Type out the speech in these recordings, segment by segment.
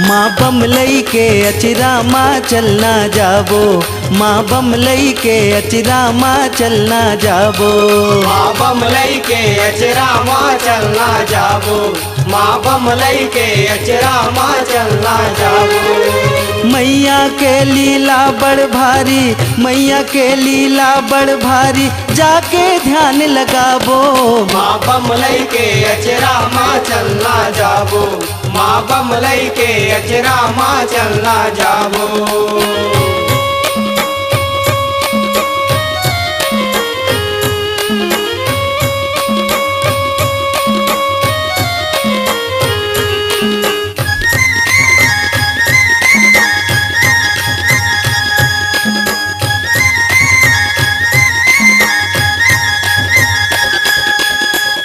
माँ बमलई के अचरा माँ चलना जाबो, माँ बमलई के अचरा माँ चलना जाबो। माँ बमलई के अचरा माँ चलना जाबो, माँ बमलई के अचरा माँ चलना जाबो। मैया के लीला बड़ भारी, मैया के लीला बड़ भारी, जाके ध्यान लगाबो। माँ बमलई के अचरा माँ चलना जाबो, माँ बमलई के अचरा माँ चलना जाबो।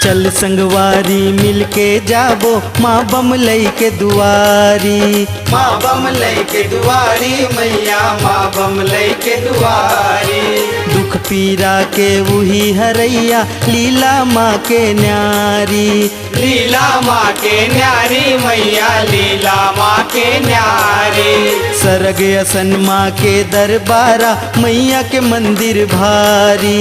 चल संगवारी मिलके जाबो, माँ बमलई के दुआरी। माँ बमलई के दुआरी मैया, माँ बमलई के दुआरी। दुख पीरा के वही हरैया, लीला माँ के न्यारी। लीला माँ के न्यारी मैया, लीला माँ के न्यारी। सरग असन माँ के दरबारा, मैया के मंदिर भारी।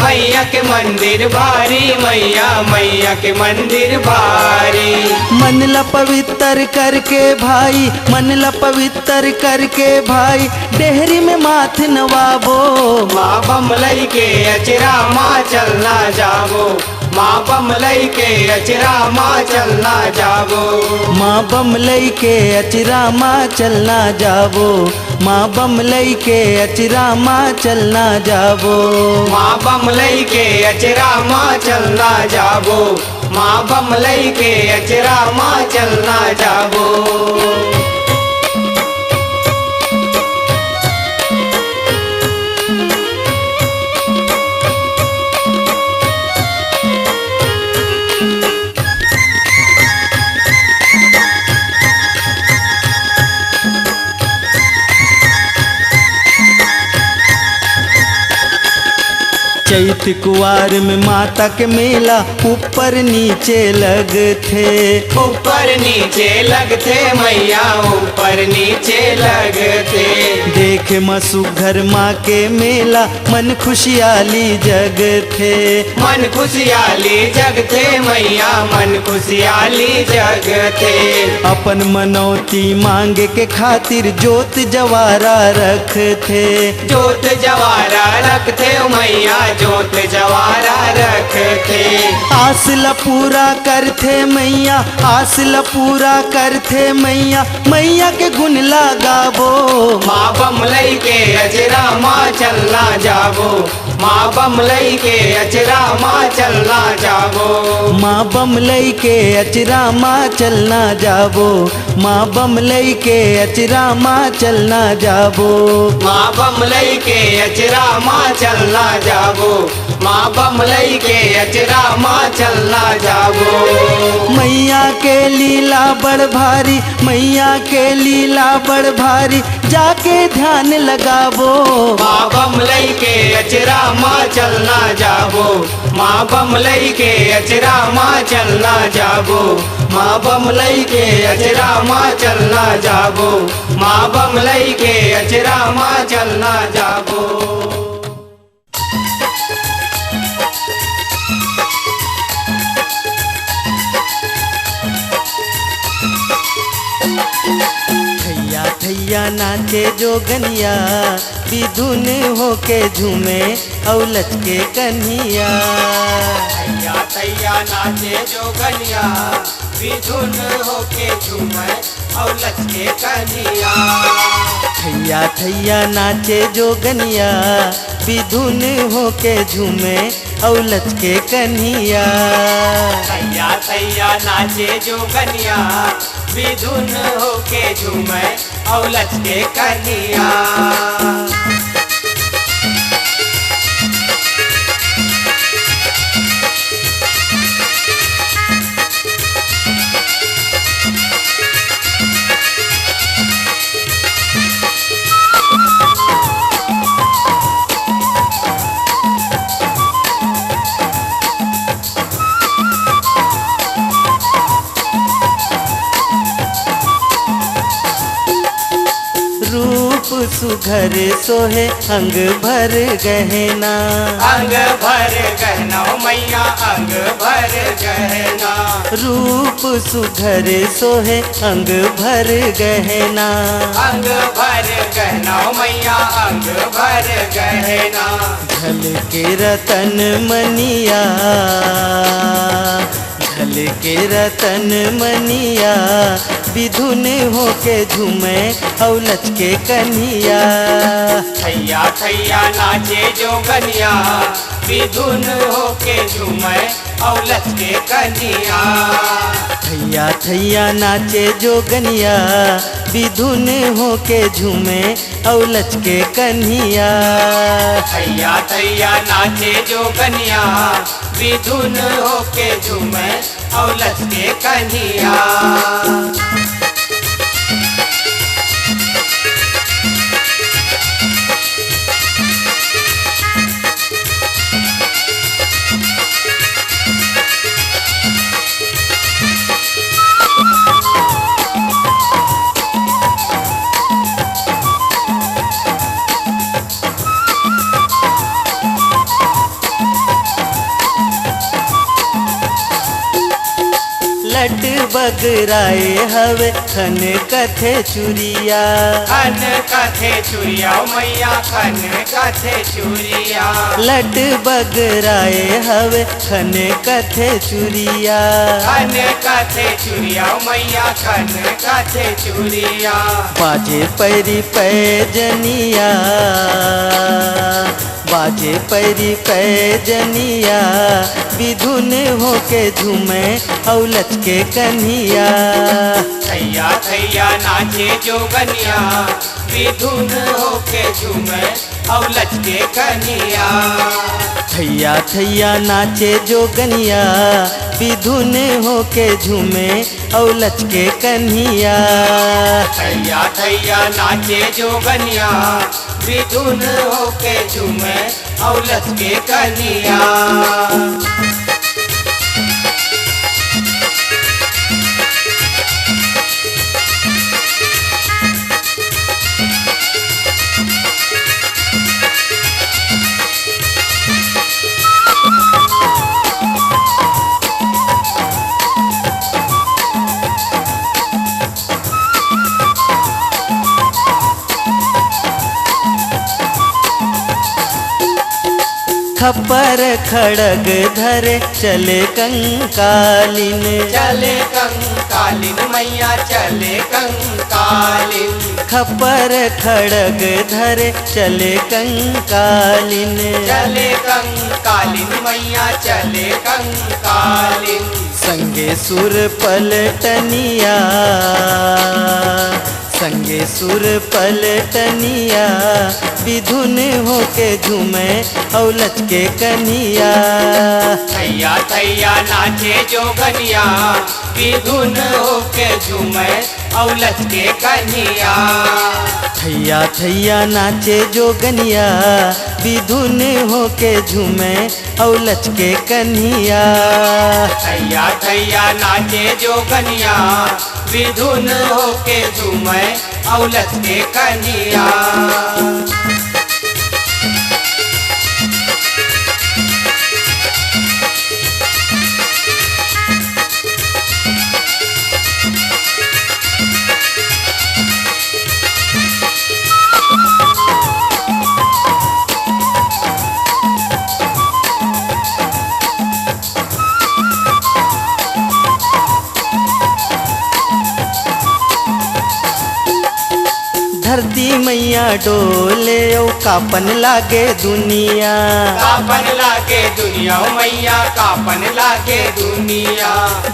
मैया के मंदिर भारी मैया, मैया के मंदिर भारी। मन ला पवित्र करके भाई, मन ला पवित्र करके भाई, डेहरी में माथ नवाबो। माँ बमलई के अचरा माँ चलना जाबो, माँ बमलई के अचरा माँ चलना जाबो। माँ बमलई के अचरा माँ चलना जाबो, माँ बमलई के अचरा माँ चलना जाबो। माँ बमलई के अचरा माँ चलना जाबो, माँ बमलई के अचरा माँ चलना जाबो। चैत कुवार में माता के मेला, ऊपर नीचे लगथे। ऊपर नीचे लगते मैया, ऊपर नीचे लगते। देख मसुघर माँ के मेला, मन खुशियाली जगथे। मन खुशियाली जगते मैया, मन खुशियाली जगते। अपन मनौती मांगे के खातिर जोत जवारा रखथे। जोत जवारा रखते मैया, जोत जवारा रखते। आस ला पूरा करथे मैया, आस ला पूरा करथे मैया, मैया के गुण लगाबो। माँ बमलई के अचरा माँ चलना जाबो, माँ बमलई के अचरा माँ चलना जाबो। माँ बमलई के अचरा माँ चलना जाबो, माँ बमलई के अचरा माँ चलना जाबो। माँ बमलई के अचरा माँ चलना जाबो, माँ बमलई के अचरा माँ चलना जाबो। मैया के लीला बड़ भारी, मैया के लीला बड़ भारी, जाके ध्यान लगाबो। माँ बमलई के अचरा माँ चलना जाबो, माँ बमलई के अचरा माँ चलना जाबो। माँ बमलई के अचरा माँ चलना जाबो, माँ बमलई के अचरा माँ चलना जाबो। थैया थैया नाचे जोगनिया, विधुन होके झूमे औ लचके कन्हिया। थैया थैया नाचे जोगनिया, विधुन होके झूमे और लचके कनिया। थैया थैया नाचे जोगनिया, विधुन होके झूमे औ लचके कन्हिया। थैया थैया नाचे जोगनिया, विधुन होके झूमे और लचके कनिया। सुघर सोहे अंग भर गहना। अंग भर गहना मैया अंग भर गहना। रूप सुघर सोहे अंग भर गहना। अंग भर गहना मैया अंग भर गहना। झलके रतन मनिया, झलके रतन मनिया, विधुन होके झूमे औलच के कन्हिया। थैया थैया नाचे जोगनिया, विधुन होके झूमे औलच के कन्हिया। थैया थैया नाचे जोगनिया, विधुन होके झूमे औलच के कन्हिया। थैया थैया नाचे जोगनिया, विधुन होके झूमे औलच के कन्हिया। लट बगराए हवे खन कथे चुरिया। खन कथे चुरिया मैया खन कथे चुरिया। लट बगराए हवे खन कथे चुरिया। खन कथे चुरिया मैया खन कथे चुरिया। बाजे पैरी पैजनिया, बाजे पैरी पैजनिया, विधुन होके झूमे औलच के कन्हिया। थैया थैया नाचे जोगनिया, विधुन होके झूमे औलच के कन्हिया। थैया थैया नाचे जोगनिया, विधुन होके झूमे औलच के कन्हिया। थैया थैया नाचे जोगनिया, विधुन होके झूमे औलच के कन्हिया। खप्पर खड़ग धरे चले कंकालिन। चले कंकालिन मैया चले कंकालिन। खप्पर खड़ग धरे चले कंकालिन। चले कंकालिन मैया चले कंकालिन। संगे सुर पलटनिया, संगे सुर पलटनिया, विधुन होके झूमे औलच के कन्हिया। थैया थैया नाचे जोगनिया, विधुन होके झूमे औलच के कन्हिया। थैया थैया नाचे जोगनिया, विधुन होके झूमे औलच के कन्हिया। थैया थैया नाचे जोगनिया, विधुन होके झूमे औलच के कन्हिया। धरती मैया डोले ओ कापन लागे दुनिया। कापन लागे दुनिया मैया कापन लागे दुनिया।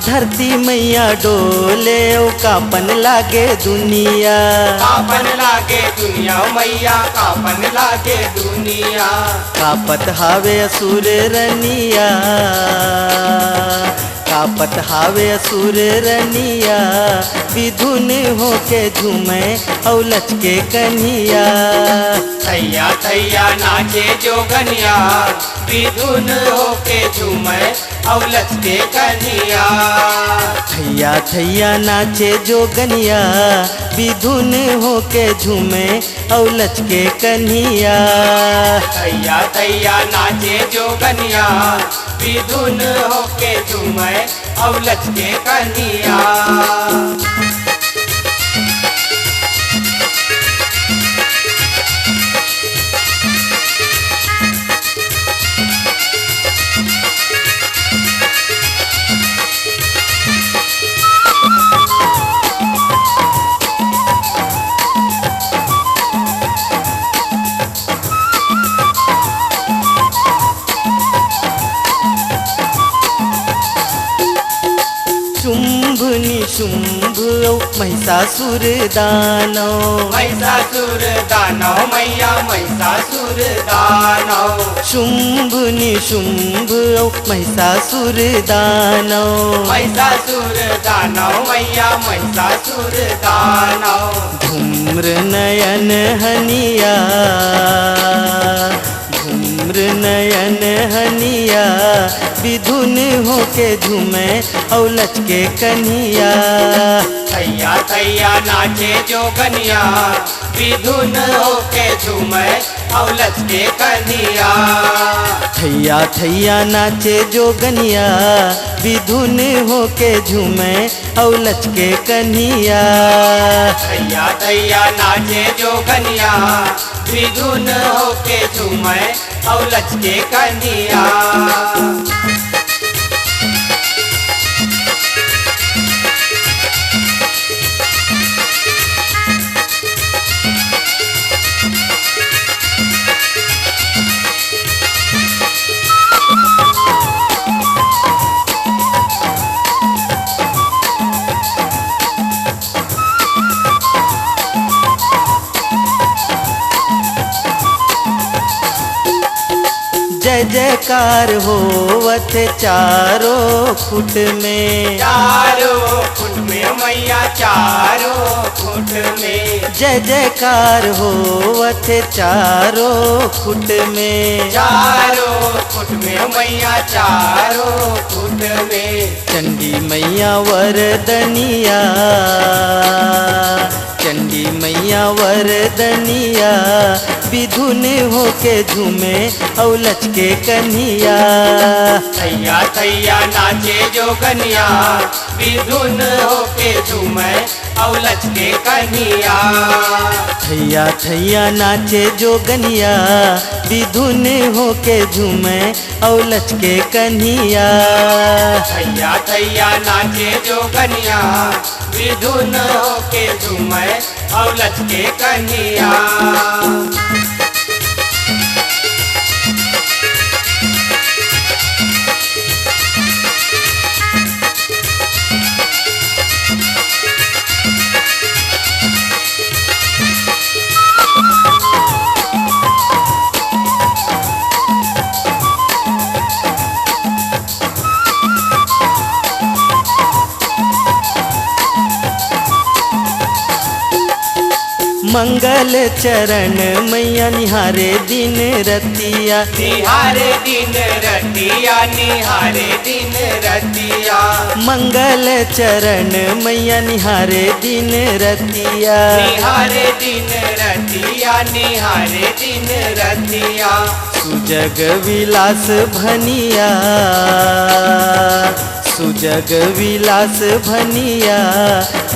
धरती मैया डोले ओ कापन लागे दुनिया। कापन लागे दुनिया मैया कापन लागे दुनिया। कापत हावे असुर रनिया, कापत हावे असुर रनिया विधुन होके झूमे औ लचके कन्हिया। थैया थैया नाचे जोगनिया विधुन होके झूमे और लचके कन्हिया। थैया थैया नाचे जोगनिया विधुन होके झूमे औ लचके कन्हिया। थैया थैया नाचे जोगनिया विधुन होके झूमे और लचके कन्हिया। शुंभ निशुंभ औ महिषासुर दानव। महिषासुर दानव मैया महिषासुर दानव। शुंभ निशुंभ औ महिषासुर दानव। महिषासुर दानव मैया महिषासुर दानव। धूम्र नयन हनिया धूम्र नयन हनिया विधुन होके झूमे औ लचके कन्हिया। थैया थैया नाचे जोगनिया विधुन होके झूमे और लचके कन्हिया। थैया थैया नाचे जोगनिया विधुन होके झूमे औ लचके कन्हिया। थैया थैया नाचे जोगनिया विधुन होके झूमे और लचके कन्हिया। जय जयकार होवत चारों फुट में। चारों फुट में मैया चारों फुट में। जय जयकार होवत चारों फुट में। चारों फुट में मैया चारों फुट में। चंडी मैया वरदनिया चंडी मैया वरदनिया विधुन होके झूमे औ लचके कन्हिया। थैया थैया नाचे जोगनिया विधुन होके झूमे और लचके कन्हिया। थैया थैया नाचे जोगनिया विधुन होके झूमे औ लचके कन्हिया। थैया थैया नाचे जोगनिया विधुन होके झूमे और लचके कन्हिया। मंगल चरण मैया निहारे दिन रतिया। निहारे दिन रतिया निहारे दिन रतिया। मंगल चरण मैया निहारे दिन रतिया। निहारे दिन रतिया निहारे दिन रतिया। सुजग विलास भनिया सुजग विलास भनिया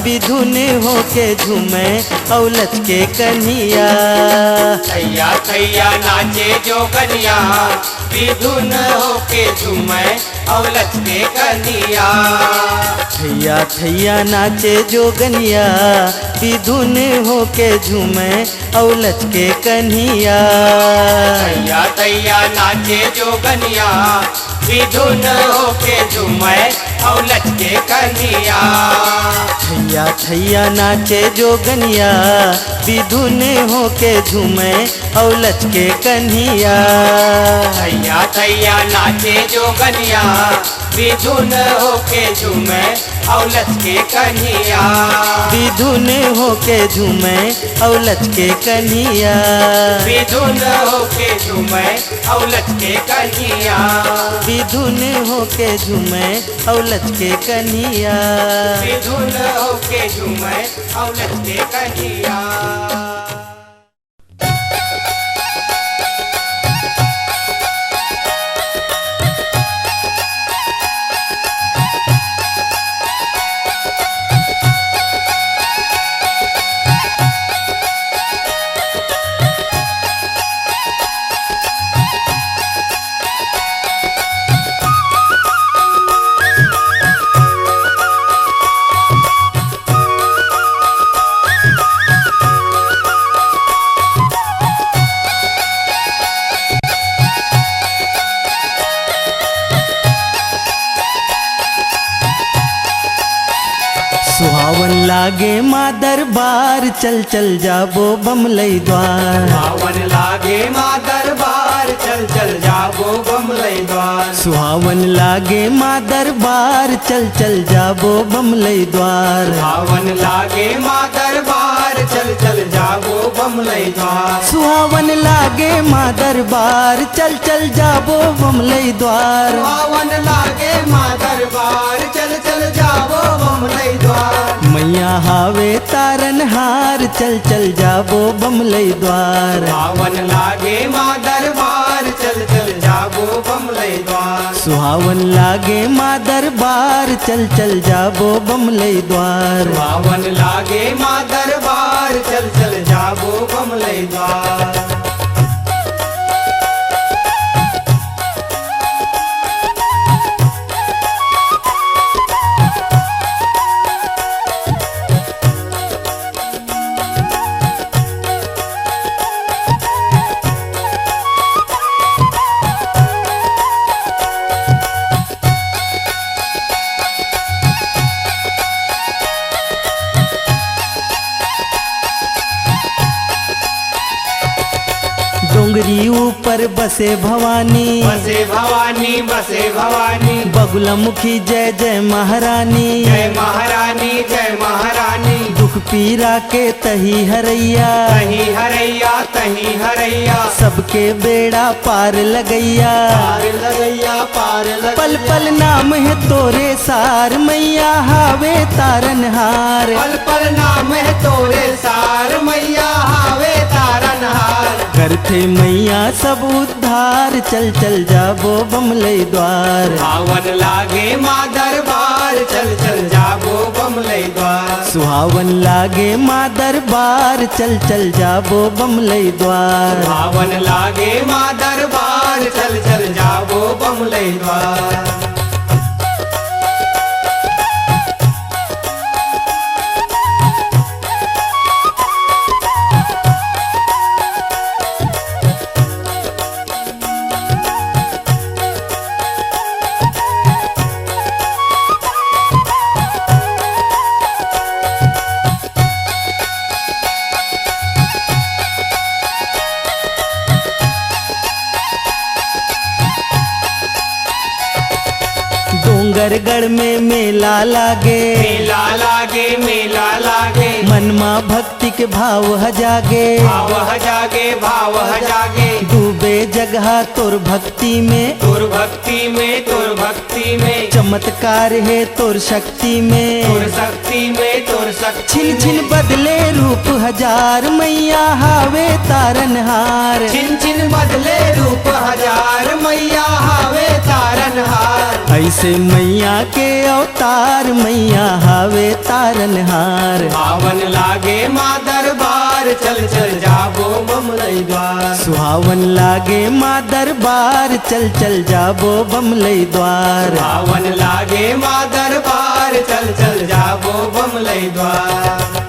विधुन होके झूमे औ लचके कन्हिया। थैया थैया नाचे जोगनिया विधुन होके झूमे और लचके कन्हिया। थैया थैया नाचे जोगनिया विधुन होके झूमे औ लचके कन्हिया। थैया थैया नाचे जोगनिया विधुन होके झूमे और लचके कन्हिया। थैया थैया नाचे जोगनिया विधुन होके झूमे औ लचके कन्हिया। थैया थैया नाचे जोगनिया विधुन होके झूमे और लचके कन्हिया, विधुन होके झूमे और लचके कन्हिया, विधुन होके झूमे और लचके कन्हिया, विधुन होके झूमे और लचके कन्हिया, विधुन होके झूमे और लचके कन्हिया। सुहावन लागे माँ दरबार चल चल जाबो बमलई द्वार, सुहावन लागे माँ दरबार चल चल जाबो बमलई द्वार, सुहावन लागे माँ दरबार चल चल जाबो बमलई द्वार, सुहावन लागे माँ दरबार चल चल जाबो बमलई द्वार, सुहावन लागे माँ दरबार चल चल जाबो बमलई द्वार, सुहावन लागे माँ दरबार चल चल जाबो बमलई द्वार, मैया हावे तारन हार चल चल जाबो बमलई द्वार, सुहावन लागे माँ दरबार चल चल जाबो बमलई द्वार, सुहावन लागे माँ दरबार चल चल जाबो बमलई द्वार, सुहावन लागे माँ दरबार चल चल जाबो बमलई द्वार। डोंगरी ऊपर बसे भवानी, बसे भवानी बसे भवानी, बगुला मुखी जय जय महारानी, जय महारानी जय महारानी, दुख पीरा के तही हरैया, तही हरैया तही हरैया, सबके बेड़ा पार लगैया, पार लगैया पार लगैया, पल पल नाम है तोरे सार मैया हावे तारन हार, पल पल नाम है तोरे सार मैया हावे तारन हार, करथे मैया सब उद्धार चल चल जाबो बमलई द्वार, सुहावन लागे माँ दरबार चल चल जाबो बमलई द्वार, सुहावन लागे माँ दरबार चल चल जाबो बमलई द्वार, सुहावन लागे माँ दरबार चल चल जाबो बमलई द्वार। डोंगरगढ़ में मेला लागे, मेला लागे मेला लागे, मनमा भक्ति के भाव हजागे, भाव जागे भाव जागे, डूबे जगह तोर भक्ति में, तोर भक्ति में तोर भक्ति में, चमत्कार है तोर शक्ति में, तोर शक्ति में तोर शक्ति छिन छिन बदले रूप हजार मैया हावे तारन हार, छिन छिन बदले रूप हजार मैया हावे तारन हार, ऐसे मैया के अवतार मैया हावे तारन हार, पावन लागे माँ दरबार चल चल जाबो बमलई द्वार, सुहावन लागे माँ दरबार चल चल जाबो बमलई द्वार, पावन लागे माँ दरबार चल चल जाबो बमलई द्वार।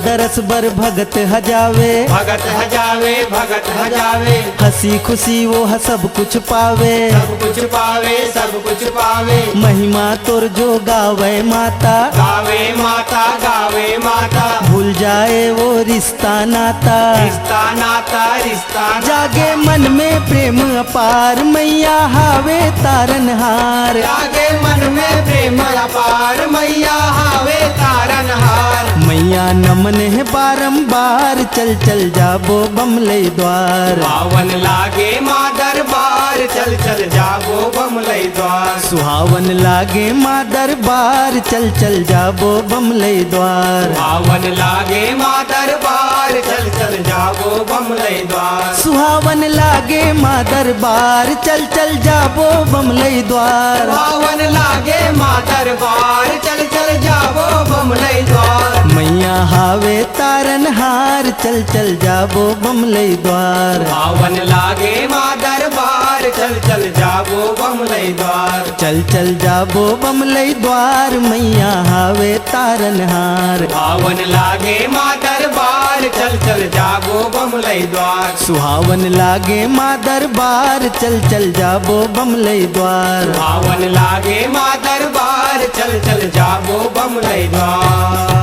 दरस बर भगत हजावे, भगत हजावे भगत हजावे, हंसी खुशी वो सब कुछ पावे, सब कुछ पावे सब कुछ पावे। महिमा तोर जो गावे माता, गावे माता गावे माता, भूल जाए वो रिश्ता नाता, रिश्ता नाता रिश्ता नाता। जागे मन में प्रेम अपार, मैया हावे तारनहार, जागे मन में प्रेम अपार, मैया हावे तारनहार। मैया नमन है बारंबार, चल चल जाबो बमले द्वार, पावन लागे माँ दरबार, चल चल जाबो बमले द्वार। सुहावन लागे माँ दरबार, चल चल जाबो बमले द्वार, पावन लागे माँ दरबार, चल चल जाबो बमले द्वार। सुहावन लागे माँ दरबार, चल चल जाबो बमले द्वार, पावन लागे माँ दरबार, चल चल जाबो बमले द्वार। मैया हावे तारनहार, चल चल जाबो बमले द्वार, पावन लागे माँ दरबार, चल चल जाबो बमले द्वार। चल चल जाबो बमले द्वार, मैया हावे तारनहार, पावन लागे माँ दरबार, चल चल जाबो बमले द्वार। सुहावन लागे माँ दरबार, चल चल जाबो बमले द्वार, पावन लागे माँ दरबार, चल चल जाबो बमले द्वार।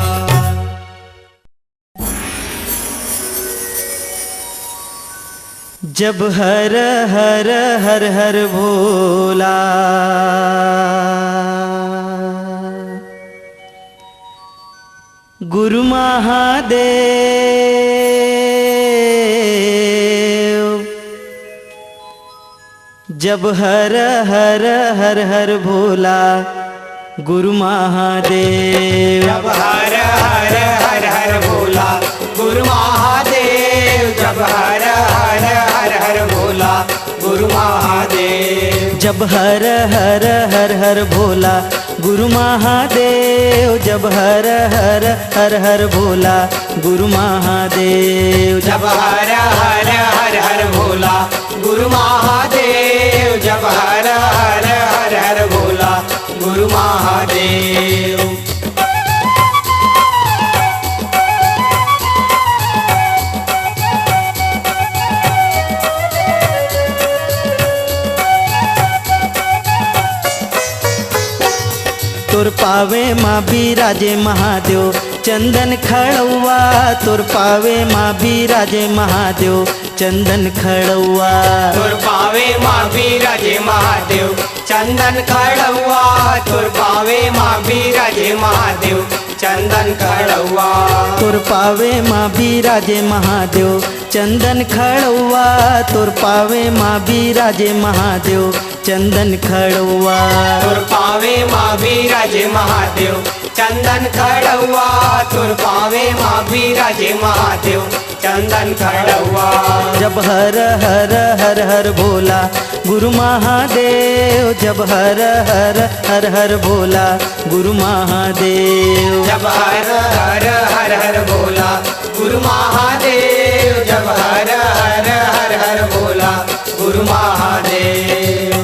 जब हर हर हर हर भोला, गुरु महादेव, जब हर हर हर हर भोला, गुरु महादेव, जब हर हर हर हर भोला गुरु महादेव, जब हर हर हर हर भोला गुरु महादेव। जब हर हर हर हर भोला गुरु महादेव, जब हर हर हर हर भोला गुरु महादेव, जब हर हर हर हर भोला गुरु महादेव, जब हर हर हर हर भोला गुरु महादेव। तोर पावे माँ बिराजे महादेव, चंदन खड़ुआ, तोर पावे माँ बिराजे महादेव, चंदन खड़ुआ, तुर पावे माँ बिराजे महादेव, चंदन खड़ुआ, तुर पावे माँ बिराजे महादेव, चंदन खड़ुआ। तोर पावे माँ बिराजे महादेव, चंदन खड़ुआ, तोर पावे माँ बिराजे महादेव, चंदन खड़ुआ, तुर पावे माँ बिराजे महादेव, चंदन खड़ुआ, तुर पावे माँ बिराजे महादेव, चंदन खड़ुआ। जब हर हर हर हर भोला गुरु महादेव, जब हर हर हर हर भोला गुरु महादेव, जब हर हर हर हर भोला गुरु महादेव, जब हर हर हर हर भोला गुरु महादेव।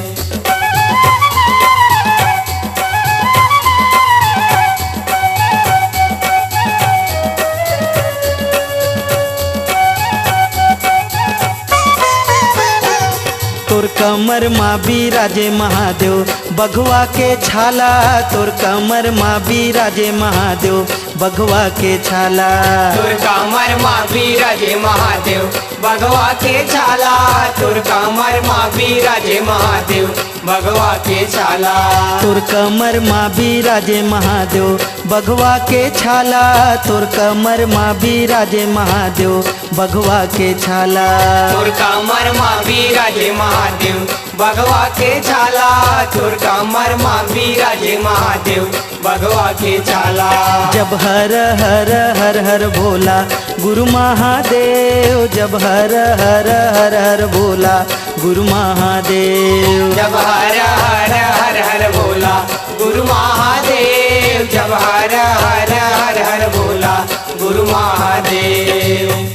तोर कमर माँ बिराजे महादेव, बघवा के छाला, तोर कमर माँ बिराजे महादेव, बघवा के छाला, तुर कमर माँ बिराजे महादेव, भगवा के छाला, तुर कमर माँ बिराजे महादेव, भगवा के छाला। तोर कमर माँ बिराजे महादेव, बघवा के छाला, तोर कमर माँ बिराजे महादेव, बघवा के छाला, तुर कमर माँ बिराजे महादेव, भगवा के छाला, तुर कमर माँ बिराजे महादेव, भगवा के छाला। जब हर हर हर हर भोला गुरु महादेव, जब हर हर हर हर भोला गुरु महादेव, जब हर हर हर हर भोला गुरु महादेव, जब हर हर हर हर भोला गुरु महादेव।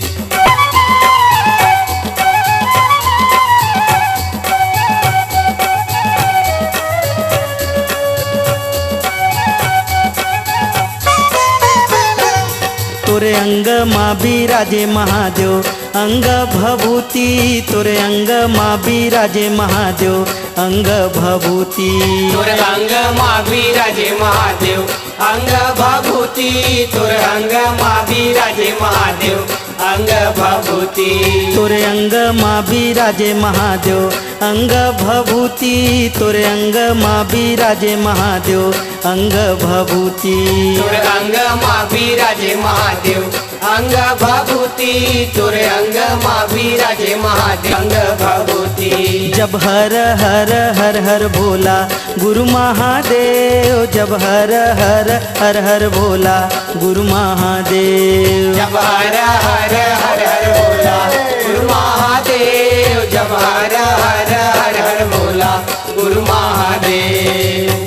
तोर तोरे अंग मा बिराजे महादेव अंग भभूति तोरे अंग मा बिराजे महादेव अंग भभूति तोर अंग मा बिराजे महादेव अंग भभूति तोर अंग मा बिराजे महादेव अंग भभूति तोरे अंग मा बिराजे महादेव अंग भभूति तोरे अंग मा बिराजे महादेव अंग भभूति तोर अंग मा बिराजे महादेव अंग भभूति तोर अंग मा बिराजे महादेव अंग भभूति जब हर हर हर हर भोला गुरु महादेव जब हर हर हर हर भोला गुरु महादेव जब हर हर हर हर भोला गुरु महादेव जब हर हर हर हर भोला गुरु महादेव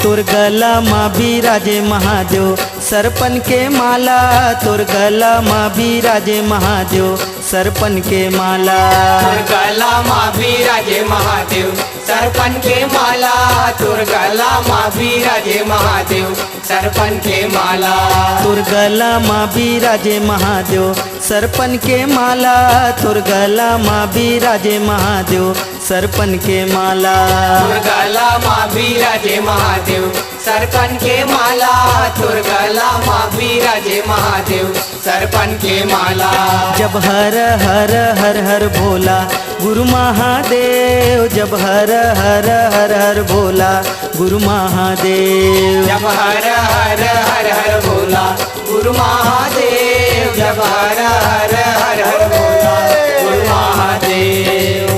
तोर गला मा बिराजे महादेव सरपन के माला तोर गला मा बिराजे महादेव सरपन के माला तोर गला मा बिराजे महादेव सरपन के माला तोर गला मा बिराजे महादेव सरपन के माला तोर गला मा बिराजे महादेव सरपन के माला तोर गला मा बिराजे महादेव सरपन के माला तोर गला मा बिराजे महादेव सरपन के माला तोर गला मा बिराजे महादेव सरपन के माला जब हर हर हर हर भोला गुरु महादेव जब हर हर हर हर भोला गुरु महादेव जब हर हर हर हर भोला गुरु महादेव जब हर हर हर हर भोला गुरु महादेव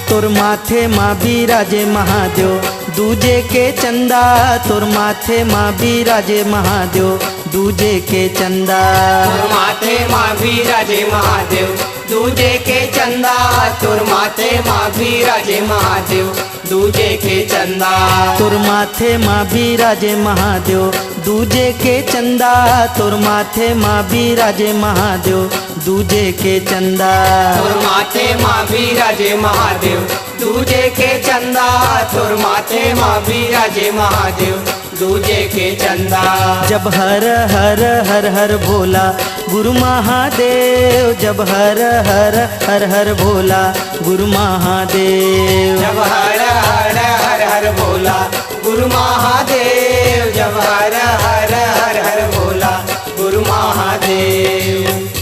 तोर माथे मा बिराजे महादेव दूजे के चंदा तोर माथे मा बिराजे महादेव दूजे के चंदा तोर माथे मा बिराजे महादेव दूजे के चंदा तोर माथे मा बिराजे महादेव दूजे के चंदा तोर माथे मा बिराजे महादेव दूजे के चंदा तोर माथे मा बिराजे महादेव दूजे के चंदा तोर माथे मा बिराजे महादेव दूजे के चंदा तोर माथे मा बिराजे महादेव दूजे के चंदा जब हर हर हर हर भोला गुरु महादेव जब हर हर हर हर भोला गुरु महादेव जब हर हर हर हर भोला गुरु महादेव जब हर हर हर हर भोला गुरु महादेव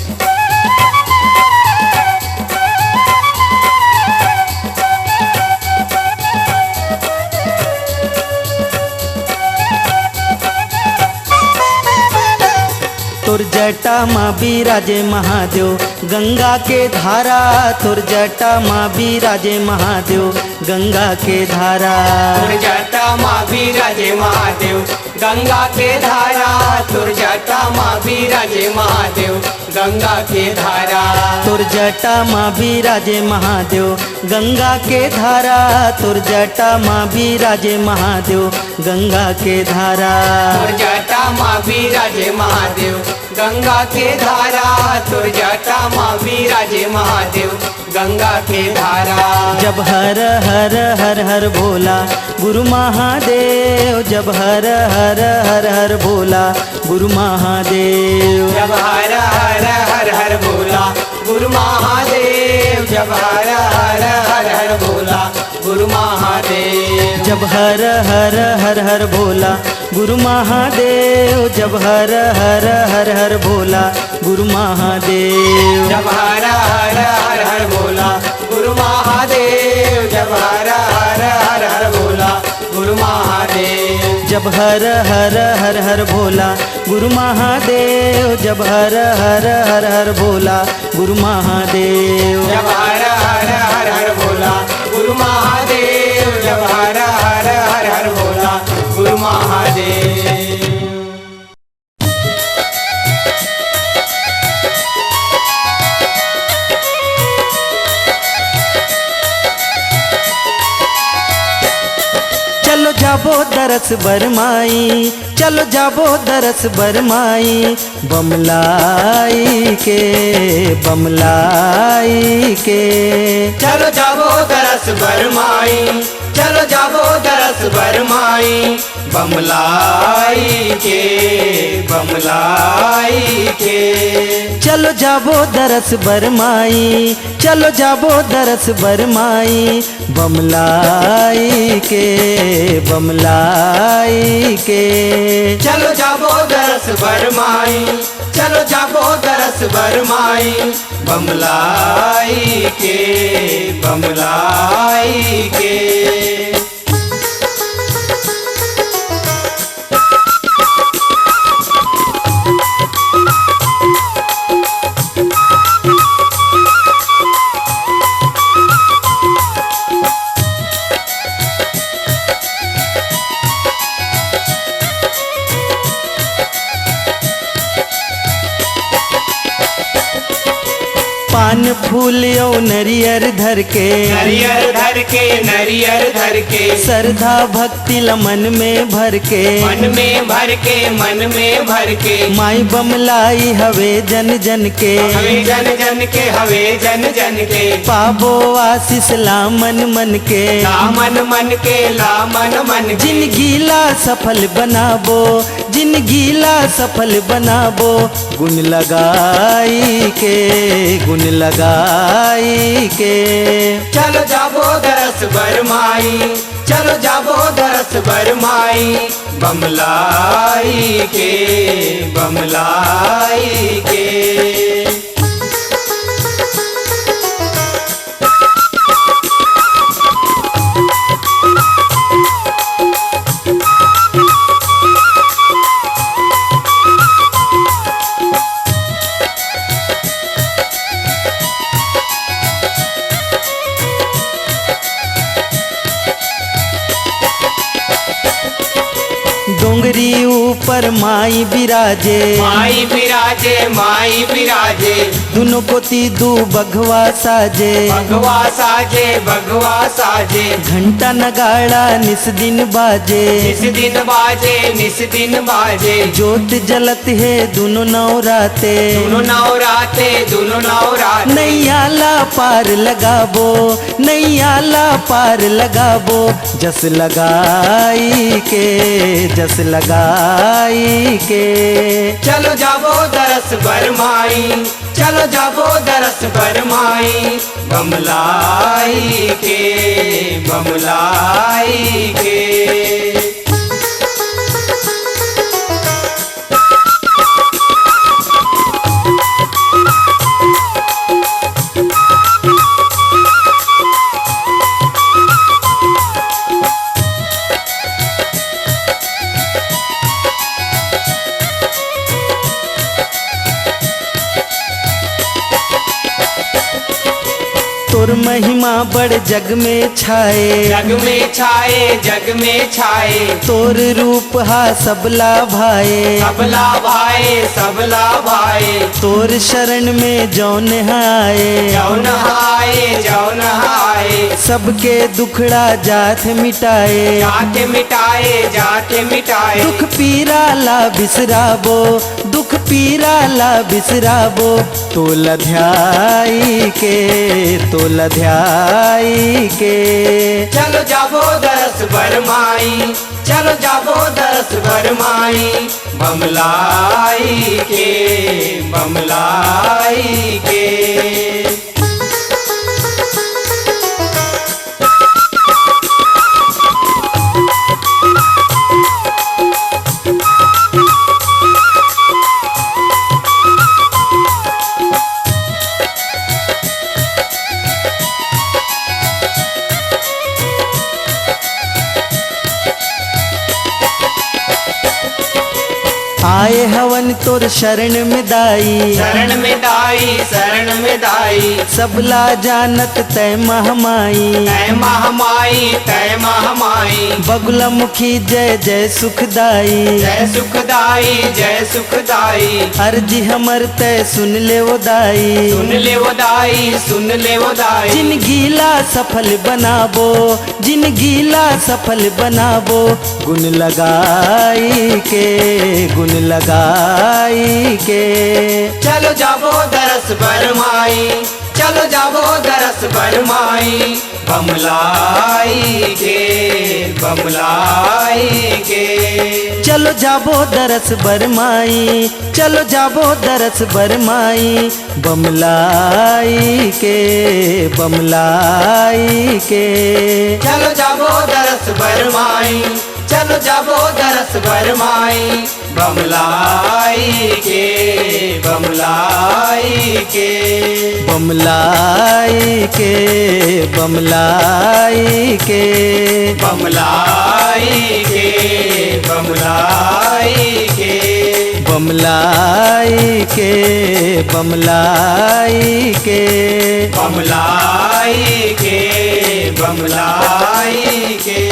तोर जटा मा बिराजे महादेव गंगा के धारा तोर जटा मा बिराजे महादेव गंगा के धारा तोर जटा मा बिराजे महादेव गंगा के धारा तोर जटा मा बिराजे महादेव गंगा के धारा तोर जटा मा बिराजे महादेव गंगा के धारा तोर जटा मा बिराजे महादेव गंगा के धारा तोर जटा मा बिराजे महादेव गंगा के धारा तोर जटा मा बिराजे महादेव गंगा के धारा जब हर हर हर हर भोला गुरु महादेव जब हर हर हर हर भोला गुरु महादेव जब हर हर हर हर भोला गुरु महादेव जब हर हर हर हर भोला गुरु महादेव जब हर हर हर हर भोला गुरु महादेव जब हर हर हर हर भोला गुरु महादेव जब हर हर हर हर भोला गुरु महादेव जब हर हर हर हर भोला गुरु महादेव जब हर हर हर हर भोला गुरु महादेव जब हर हर हर हर भोला गुरु महादेव जब हर हर हर हर भोला गुरु महादेव जब हर हर हर हर भोला गुरु महादेव जाबो दरस बरमाई, चलो जाबो दरस बरमाई, बमलाई के बमलाई के। चलो जाबो दरस बरमाई, चलो जाबो दरस बरमाई, बमलाई के बमलाई के। चलो जाबो दरस बरमाई, चलो जाबो दरस बरमाई, बमलाई के बमलाई के। चलो जाबो दरस बरमाई, चलो जाबो दरस बरमाई, बमलाई के बमलाई के। पान फूल और नरियर धर के, नरियर धर के नरियर धर के, श्रद्धा भक्ति लमन में भर के, मन में भर के मन में भर के। माई बमलाई हवे जन जन के, हवे जन जन के हवे जन जन के। पाबो आशीष लामन मन के, लामन मन के लामन मन के। जिनगीला सफल बनाबो, जिनगीला सफल बनाबो, गुण लगाई के गुण लगाई के। चलो जाबो दरस बरमाई, चलो जाबो दरस बरमाई, बमलाई के बमलाई के। डोंगरी ऊपर माई बिराजे, माई बिराजे माई बिराजे, दुनो कोती दू बघवा साजे, भगवा साजे भगवा साजे। घंटा नगाड़ा निस दिन बाजे, निस दिन बाजे निस दिन बाजे। जोत जलत है दुनो नवराते, दोनों नवराते दोनों नवराते। नैयाला पार लगाबो, नैयाला पार लगाबो, जस लगाई के जस लगाई के। चलो जाबो दरस बरमाई, चलो जाबो दरस बरमाई, बमलाई के बमलाई के। तोर महिमा बड़ जग में छाए, जग में छाए जग में छाए। तोर रूप हा सबला भाए, सबला भाए सबला भाए। तोर शरण में जौन आए, जौन हाय जौन हाय। सबके दुखड़ा जात मिटाए, जाके मिटाए जाके मिटाए। दुख पीरा ला बिसराबो, दुख पीरा ला बिसराबो, तो लध्याई के तो लध्याई के। चलो जाबो दरस बरमाई, चलो जाबो दरस बरमाई, बमलाई के बमलाई के। आए हवन तोर शरण में दाई, शरण में दाई, शरण में दाई। सबला जानत तय महमाई, तय महामाई, तय महामाई। बगुला मुखी जय जय सुखदाई, जय सुखदाई, जय सुखदाई। अर्जी हमर तय सुन ले वो दाई, सुन ले वो दाई, सुन ले वो दाई। जिन गीला सफल बनाबो, जिन गीला सफल बनाबो, गुण लगाई के, गुण लगाई के। चलो जाबो दरस बरमाई, चलो जाबो दरस बरमाई। बमलाई के, बमलाई के। चलो जाबो दरस बरमाई, चलो जाबो दरस बरमाई। बमलाई के, बमलाई के। चलो जाबो दरस बरमाई, चलो जाबो दरस बरमाई। बमलाई के, बमलाई के। बमलाई के, बमलाई के। बमलाई के, बमलाई के। बमलाई के, बमलाई के। बमलाई के, बमलाई के।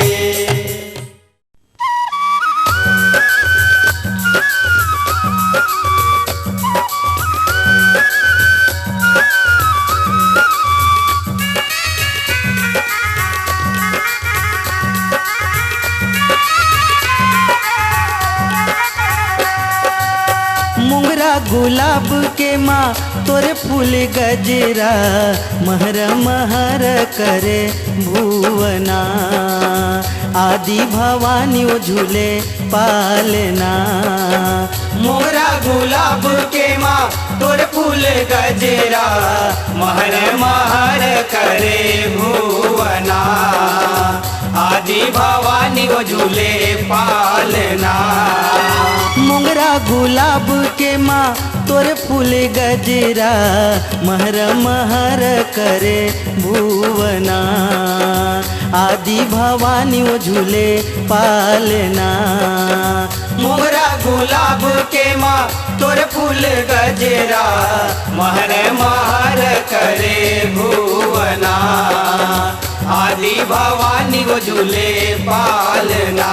मोगरा गुलाब के माँ तोरे फूल गजरा, महर महर करे भुवना। आदि भवानी वो झूले पालना। मोगरा गुलाब के माँ तोर फूल गजरा, महर महर करे भुवना। आदि भवानी वो झूले पालना। मोगरा गुलाब के माँ तोरे फूल गजरा, महर महर करे भुवना। आदि भवानी वो झूले पालना। मोगरा गुलाब के माँ तोर फूल गजरा, महर महर करे भुवना। आदि भवानी वो झूले पालना।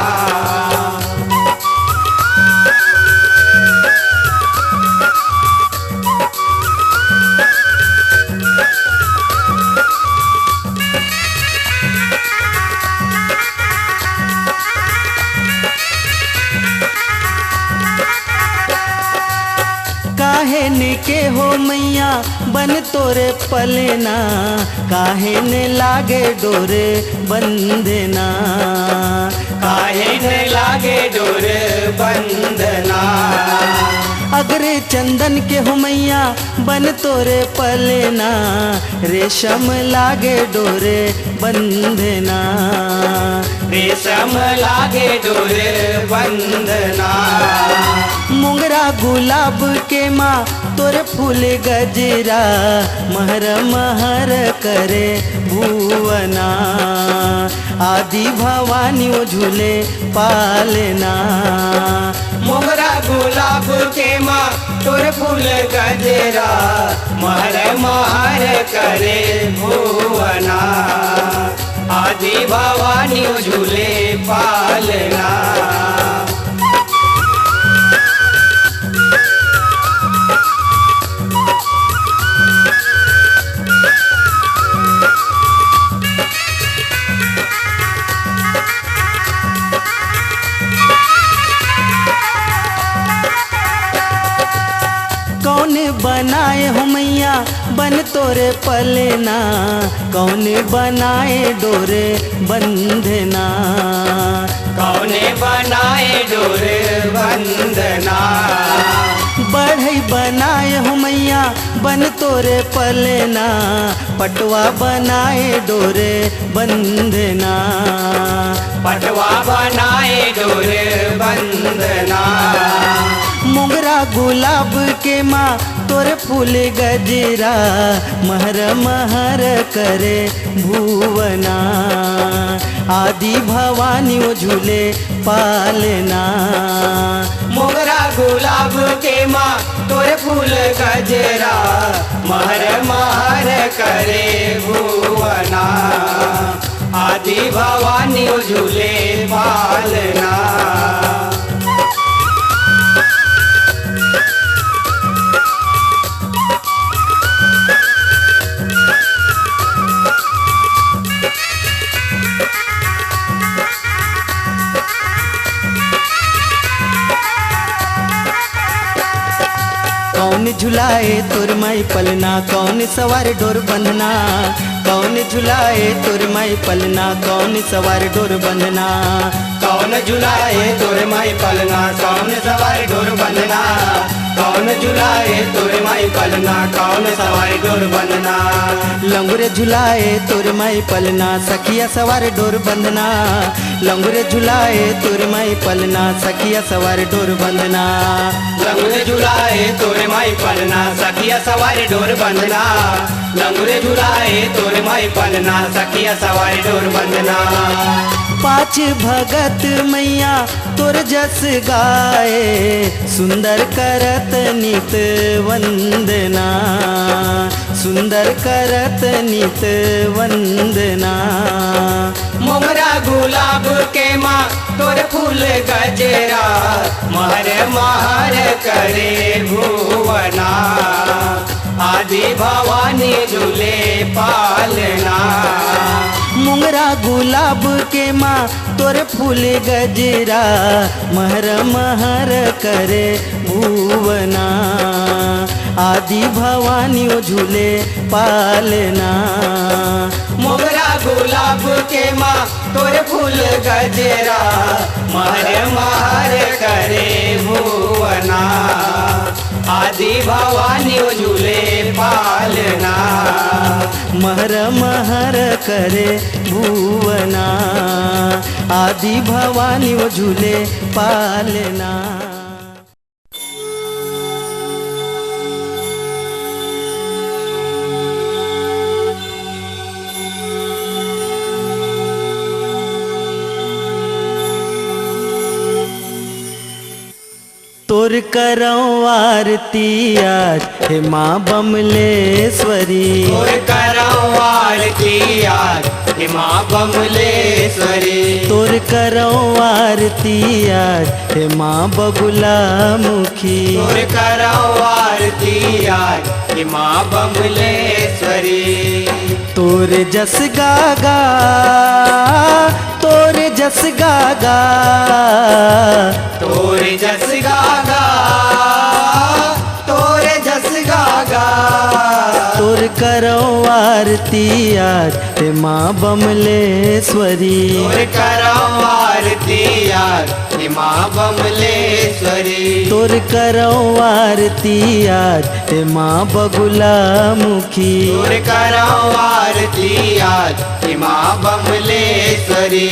काहे ने के हो मैया बन तोरे पलना, काहे ने लागे डोरे बंधना। काहे ने लागे डोर बंधना। अगरे चंदन के हो मैया बन तोरे पलना, रेशम लागे डोरे बंधना। रेशम लागे डोर बंधना। मोगरा गुलाब के माँ तोरे फूल गजरा, महर महर करे भुवना। आदि भवानी वो झूले पालना। मोगरा गुलाब के माँ तोर फूल गजरा, महर महर करे भुवना। आदि भवानी वो झूले पालना। कौन बनाए हो मैया बन तोरे पलना, कौन बनाए डोरे बंधना। कौन बनाए डोर बंधना। बढ़ई बनाए हो मैया बन तोरे पलना, पटवा बनाए डोरे बंधना। पटवा बनाए डोर बंधना। मोगरा गुलाब के माँ तोरे फूल गजरा, महर महर करे भुवना। आदि भवानी वो झूले पालना। मोगरा गुलाब के माँ तोरे फूल गजरा महर महर करे भुवना आदि भवानी झूले पालना। कौन झुलाए तोर माई पलना कौन सवार डोर बंधना कौन झुलाए तोर माई पलना कौन सवार डोर बंधना। कौन झुलाए तोरे माई पलना कौन सवारी डोर बंधना कौन झुलाए तोरे माई पलना कौन सवारी डोर बंधना। लंगुरे झुलाए तोर माई पलना सखिया सवार डोर बंधना लंगुरे झुलाए तोर माई पलना सखिया सवार डोर बंधना। लंगुरे झुलाए तोरे माई पलना सखिया सवारी डोर बंधना लंगुरे झुलाए तोरे माई पलना सखिया सवारी डोर बंधना। पाँच भगत मैया तोर जस गाए सुंदर करत नित वंदना सुंदर करत नित वंदना। मोगरा गुलाब के माँ तोरे फूल गजरा महर महर करे भुवना आदि भवानी झूले पालना। मुंगरा गुलाब के माँ तोर फूल गजरा महर महर करे भुवना आदि भवानी झूले पालना। मोगरा गुलाब के माँ तोरे फूल गजरा महर महर करे भुवना आदि भवानी झूले पालना। महर महर करे भुवना आदि भवानी झूले पालना। तोर करौं आरती आज हे माँ बमलेश्वरी तोर करौं आरती आज हे माँ बमलेश्वरी तोर करौं आरती आज हे माँ बगुला मुखी तोर करौं आरती आज हे माँ बमलेश्वरी। तोर जस गागा तोर जस गागा तोर जस गागा तोर जस गागा तोर करौं आरती आज हे माँ बमलेश्वरी तोर करौं आरती आज हे माँ बमलेश्वरी। तोर करौं आरती आज हे माँ बगुला मुखी तोर करौं आरती आज हे माँ बमलेश्वरी।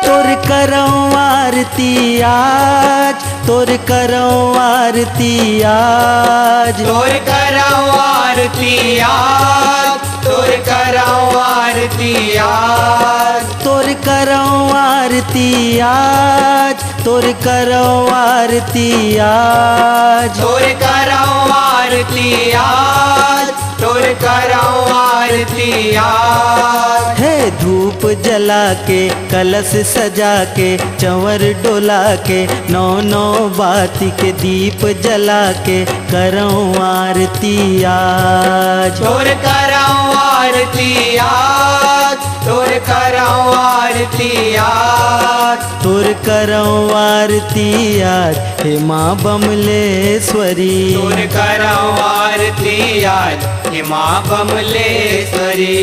तोर करौं आरती आज तोर करौं आरती आज तोर करौं आरती आज तोर करौं आरती आज तोर करौं आरती आज तोर करौं आरती आज तोर करौं आरती आज तोर करौं आरती आज। है धूप जला के कलश सजा के चंवर डोला के नौ नौ बाती के दीप जला के करौं आरती आज तोर करौं आरती आज तोर करौं आरती आज तोर करौं आरती आज हे माँ बमलेश्वरी तोर करौं आरती आज हे माँ बमलेश्वरी।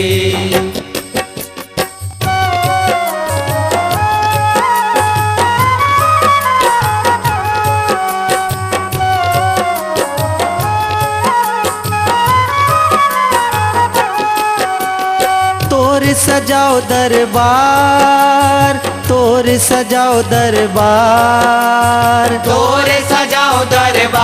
तोर सजाओ दरबार तोर सजाओ दरबार तोर सजाओ दरबार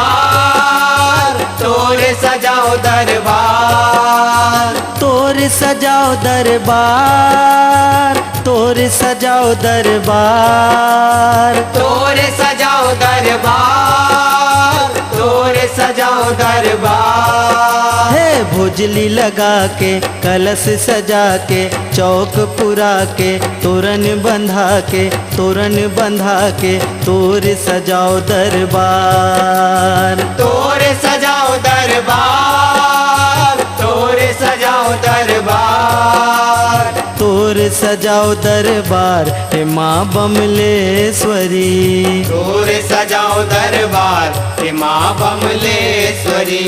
सजाओ दरबार, तोर सजाओ दरबार, तोरे सजाओ दरबार, तोरे सजाओ दरबार। हे भोजली लगा के कलश सजा के चौक पुरा के तोरन बंधा के तोरन बंधा के तोर सजाओ दरबार, तोरे सजाओ दरबार, तोरे सजाओ दरबार, तोर सजाओ दरबार हे माँ बमलेश्वरी, तोरे सजाओ दरबार हे माँ बमलेश्वरी।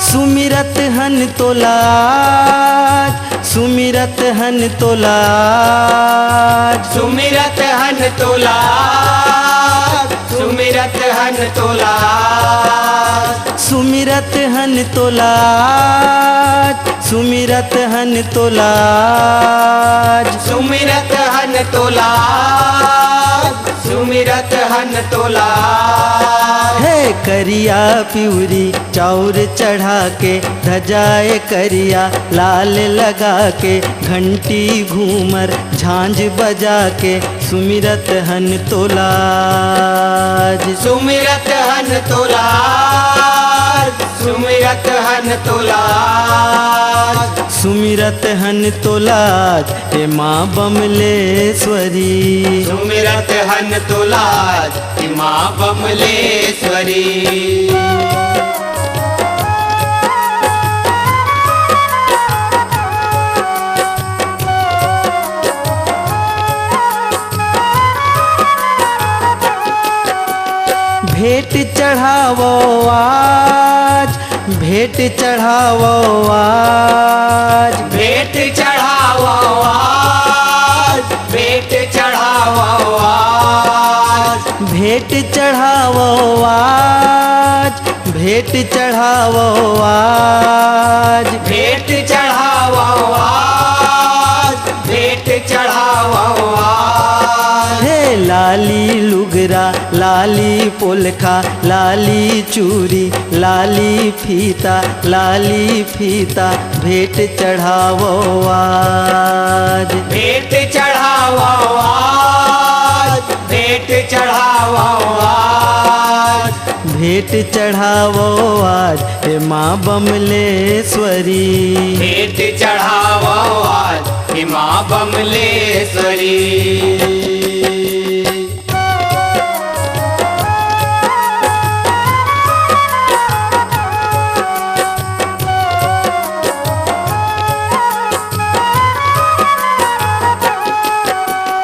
सुमिरत हन तोलाज, सुमिरत हन तोलाज, सुमिरत हन तोलाज, सुमिरत हन तोलाज, सुमिरत हन तोलाज, सुमिरत हन तोलाज, सुमिरत हन तोलाज, सुमिरत हन तोलाज। हे करिया पिउरी चाउर चढ़ा के धजाए करिया लाल लगा के घंटी घूमर झांझ बजा के सुमिरत हन तोलाज, सुमिरत हन तोलाज, सुमिरत हन तोलाज, सुमिरत हन तोलाज हे माँ बमलेश्वरी, सुमिरत हन तोलाज हे माँ बमलेश्वरी। भेंट चढ़ावो आज, भेंट चढ़ावो आज, भेंट चढ़ावा आज, भेंट चढ़ावा आज, भेंट चढ़ावो आज, भेंट चढ़ावो आज, भेंट चढ़ावा आज, भेंट चढ़ावा आज। हे लाली लुगरा लाली पोलखा लाली चूरी लाली फीता भेंट चढ़ावो आज, भेंट चढ़ावा आज, भेंट चढ़ावा आज, भेंट चढ़ावो आज हे माँ बमलेश्वरी, भेंट चढ़ावा आज हे माँ बमलेश्वरी।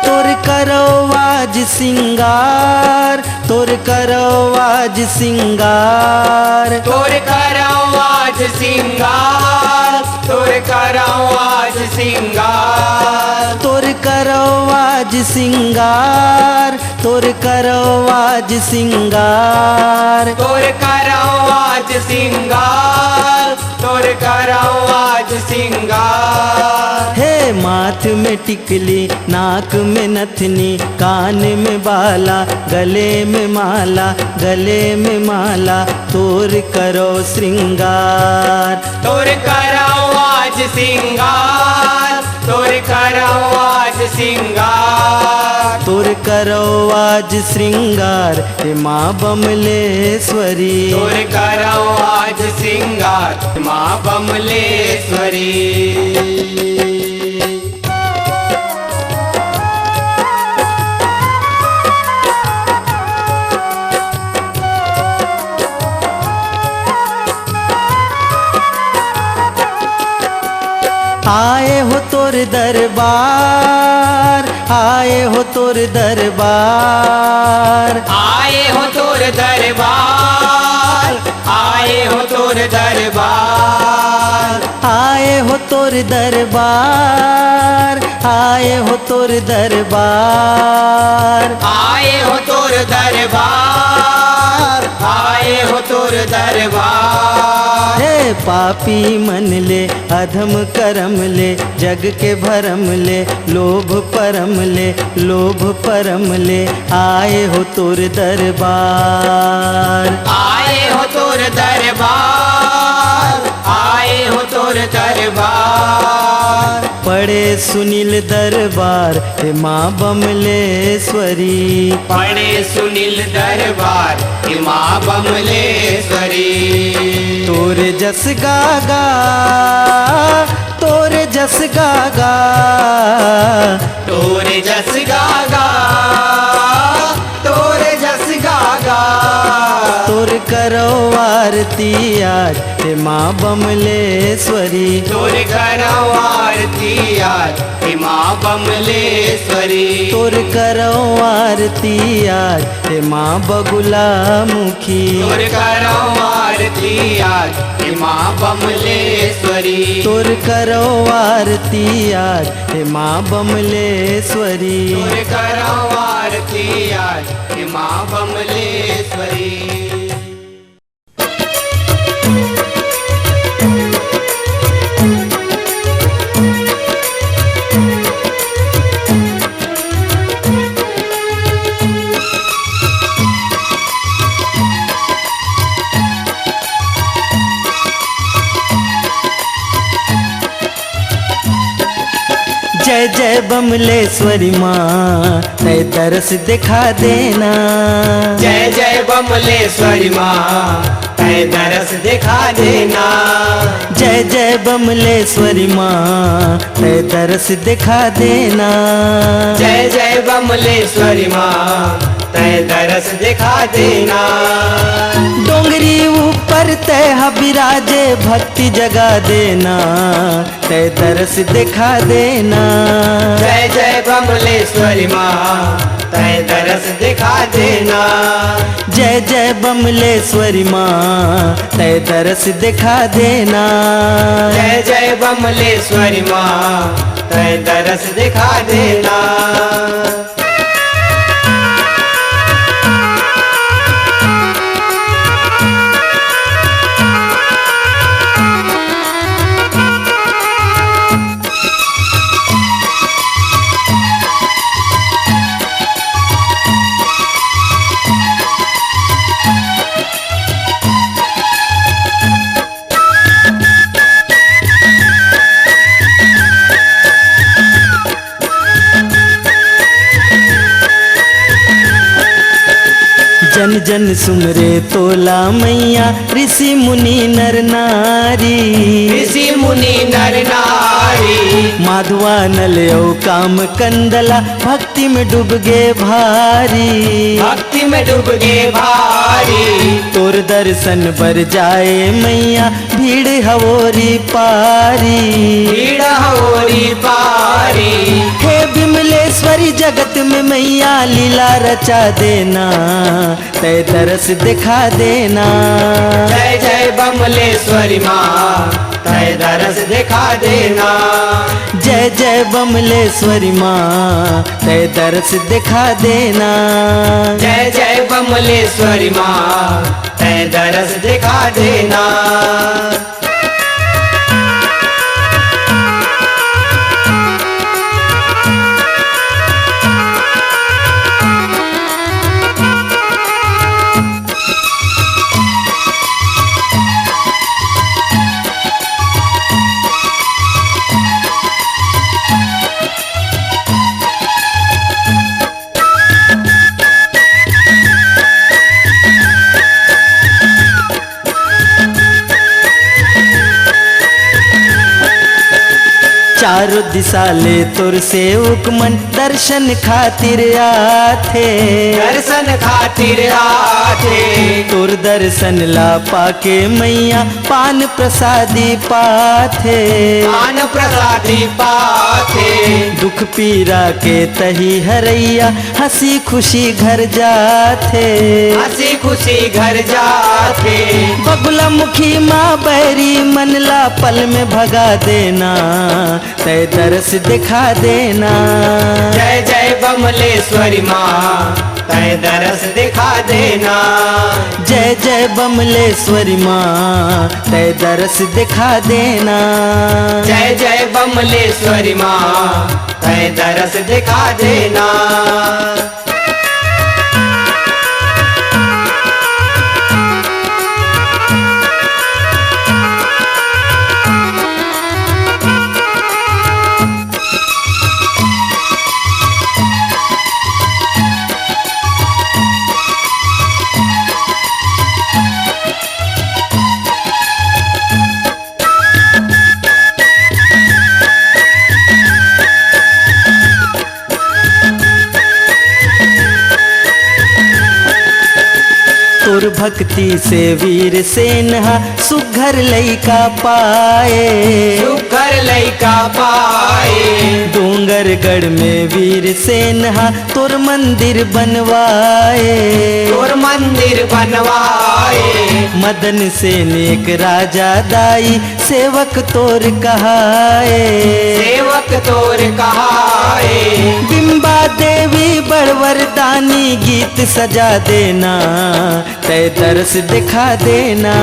तोर करो आज सिंगार, तोर करो आज सिंगार, तोर करो आज सिंगार, तोर करो आज सिंगार, तोर करो आज सिंगार, तोर करो आज सिंगार, तोर करो आज सिंगार, तोर करो आज सिंगार। हे माथ में टिकली नाक में नथनी कान में बाला गले में माला गले में माला तोर करो श्रृंगार, तोर करो आज सिंगार, तोर करो आज सिंगार, तोर करो आज श्रृंगार हे माँ बमलेश्वरी, तोर करो आज सिंगार माँ बमलेश्वरी। आए हो तोर दरबार, आए हो तोर दरबार, आए हो तोर दरबार, आए हो तोर दरबार, आए हो तोर दरबार, आए हो तोर दरबार, आए हो तोर दरबार, आए हो तोर दरबार। हे पापी मन ले अधम करम ले जग के भरम ले लोभ परम ले लोभ परम ले आए हो तोर दरबार आए हो तोर दरबार आए हो तोर दरबार पड़े सुनील दरबार हे माँ बमलेश्वरी पड़े सुनील दरबार हे माँ बमलेश्वरी तोरे जस गागा तोरे जस गागा तोरे जस गागा तोरे जस गागा तोर करो आरती आज हे माँ बमलेश्वरी तोर करो आरती आज हे माँ बमलेश्वरी तोर करो आरती आज हे माँ बगुला मुखी तोर करो आरती आज हे माँ बमलेश्वरी तोर करो आरती आज हे माँ बमलेश्वरी तोर करो आरती आज हे माँ बमलेश्वरी जय जय बमलेश्वरी माँ तय तरस दिखा देना जय जय बमलेश्वरी माँ तय दरस दिखा देना जय जय बमलेश्वरी माँ तय तरस दिखा देना जय जय बमलेश्वरी माँ तय दरस दिखा देना डोंगरी ऊपर तय विराजे भक्ति जगा देना तय तरस दिखा देना जय जय बमलेश्वरी माँ तय दरस दिखा देना जय जय बमलेश्वरी माँ तय तरस दिखा देना जय जय बमलेश्वरी माँ तय दरस दिखा देना जन जन सुमरे तोला मैया ऋषि मुनि नर नारी ऋषि मुनि नर नारी माधवा नलयो काम कंदला भक्ति में डूब गे भारी भक्ति में डूब गे भारी तोर दर्शन बर जाए मैया भीड़ हवोरी पारी भीड़ हवोरी पारी हे बिमलेश्वरी जगत में मैया लीला रचा देना तय तरस दिखा देना जय जय बमलेश्वरी माँ तय दरस दिखा देना जय जय बमलेश्वरी माँ तय तरस दिखा देना जय जय बमलेश्वरी माँ तय दरस दिखा देना चारों दिशा ले तुर से उकमन दर्शन खातिर आथे दर्शन खातिर आथे तुर दर्शन ला पाके मैया पान प्रसादी पाथे पान प्रसादी पाथे दुख पीरा के तही हरैया हंसी खुशी घर जाथे हंसी खुशी घर जाथे बगुला मुखी माँ बैरी मनला पल में भगा देना तय दरस दिखा देना। जय जय बमलेश्वरी माँ तय दरस दिखा देना। जय जय बमलेश्वरी माँ तय दरस दिखा देना। जय जय बमलेश्वरी माँ तय दरस दिखा देना। तोर भक्ति से वीर सेनहा सुघर लइका पाए। सुघर लइका पाए। डूंगरगढ़ में वीर सेनहा तोर मंदिर बनवाए। तोर मंदिर बनवाए। मदन सेन एक राजा दाई सेवक तोर कहाए। सेवक तोर कहाए। बिंबा देवी बड़वरदानी गीत सजा देना। तय दरस दिखा देना।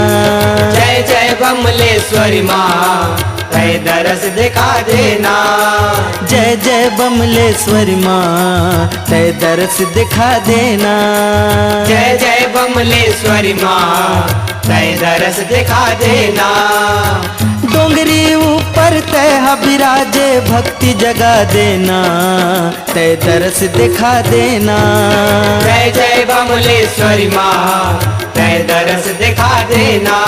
जय जय बमलेश्वरी माँ तय दरस दिखा देना। जय जय बमलेश्वरी माँ तय दरस दिखा देना। जय जय बमलेश्वरी माँ तय दरस दिखा देना। डोंगरी ऊपर तय विराजे भक्ति जगा देना। तय दरस दिखा देना। जय जय बमलेश्वरी माँ तय दरस दिखा देना।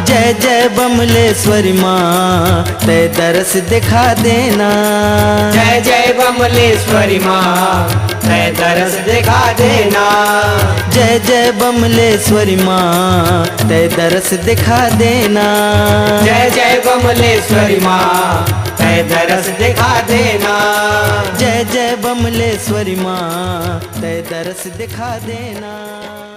जय जय बमलेश्वरी माँ तय दरस दिखा देना। जय जय बमलेश्वरी माँ तय दरस दिखा देना। जय जय बमलेश्वरी माँ तय दरस दिखा देना। जय जय बमलेश्वरी माँ तय दरस दिखा देना। जय जय बमलेश्वरी माँ तय दरस दिखा देना।